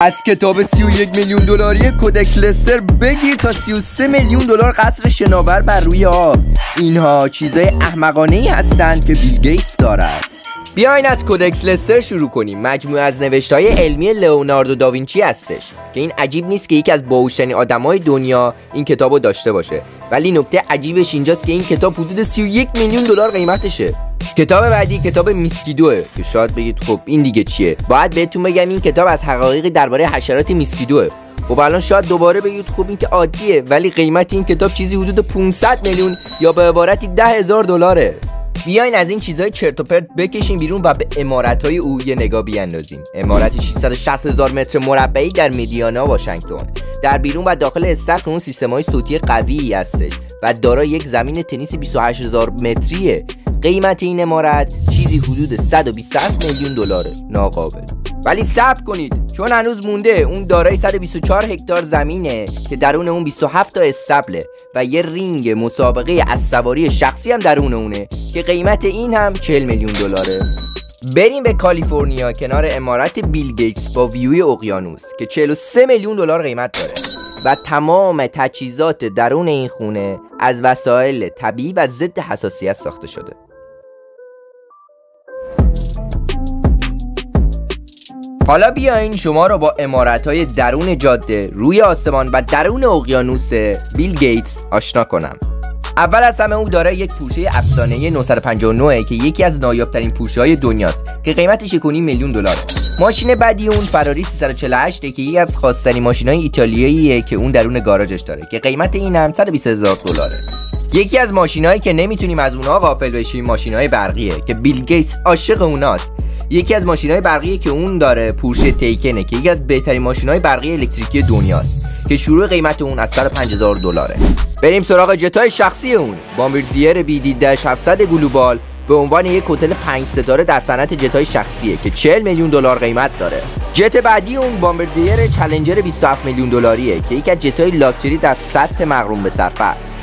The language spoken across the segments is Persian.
از کتاب 31 میلیون دلاری کودک لستر بگیر تا 33 میلیون دلار قصر شناور بر روی آب. اینها چیزای احمقانه‌ای هستند که بیل گیتس دارد. بیاین از کودکس لستر شروع کنیم. مجموعه از نوشته‌های علمی لئوناردو داوینچی هستش که این عجیب نیست که یکی از باهوش‌ترین آدمای دنیا این کتابو داشته باشه، ولی نکته عجیبش اینجاست که این کتاب حدود 31 میلیون دلار قیمتشه. کتاب بعدی کتاب میسکیدوه که شاید بگید خب این دیگه چیه. باید بهتون بگم این کتاب از حقایقی درباره حشرات میسکیدوه. خب الان شاید دوباره بگید خب این که عادیه، ولی قیمت این کتاب چیزی حدود 500 میلیون یا به عبارتی 10,000 دلاره. بیاین از این چیزهای چرت و پرت بکشیم بیرون و به عمارت‌های او یه نگاه بیاندازیم. عمارت 660,000 متر مربعی در مدیانا واشنگتن. در بیرون و داخل استخر اون سیستم‌های صوتی قوی هستش و دارای یک زمین تنیس 28,000 متریه. قیمت این عمارت چیزی حدود 127 میلیون دلاره. ناقابل. ولی صبر کنید چون هنوز مونده. اون دارای 124 هکتار زمینه که درون اون 27 تا استبله و یه رینگ مسابقه اسبسواری شخصی هم درون اونه که قیمت این هم 40 میلیون دلاره. بریم به کالیفرنیا کنار عمارت بیل گیتس با ویوی اقیانوس که 43 میلیون دلار قیمت داره و تمام تجهیزات درون این خونه از وسایل طبیعی و ضد حساسیت ساخته شده. حالا بیاین شما رو با عمارت‌های درون جاده، روی آسمان و درون اقیانوس بیل گیتس آشنا کنم. اول از همه او داره یک پورشه افسانه‌ای 959 که یکی از نایاب‌ترین پورشه‌های دنیاست که قیمتش 1.5 میلیون دلاره. ماشین بعدی اون فراری 348 که یکی از خاص‌ترین ماشین‌های ایتالیاییه که اون درون گاراژش داره که قیمت این هم 120,000 دلاره. یکی از ماشین‌هایی که نمیتونیم از اونها غافل بشیم ماشین‌های برقیه که بیل گیتس عاشق اوناست. یکی از ماشین‌های برقی که اون داره پورشه تیکنه که یکی از بهترین ماشین‌های برقی الکتریکی دنیاست که شروع قیمت اون از 105,000 دلاره. بریم سراغ جت‌های شخصی اون. بامبردیر BD-700 گلوبال به عنوان یک هتل 5 ستاره در صنعت جت‌های شخصیه که 40 میلیون دلار قیمت داره. جت بعدی اون بامبردیر چالنجر 27 میلیون دلاریه که یکی از جت‌های لاکچری در سطح مقرون به صرفه است.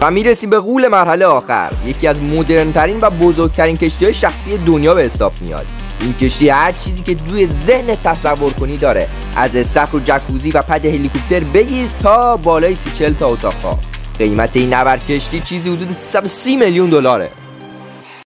و میرسیم به غول مرحله آخر. یکی از مدرن‌ترین و بزرگترین کشتی‌های شخصی دنیا به حساب میاد. این کشتی هر چیزی که توی ذهن تصور کنی داره، از استخر و جکوزی و پد هلیکوپتر بگیر تا بالای 30-40 تا اتاق‌ها. قیمت این نبرد کشتی چیزی حدود 330 میلیون دلاره.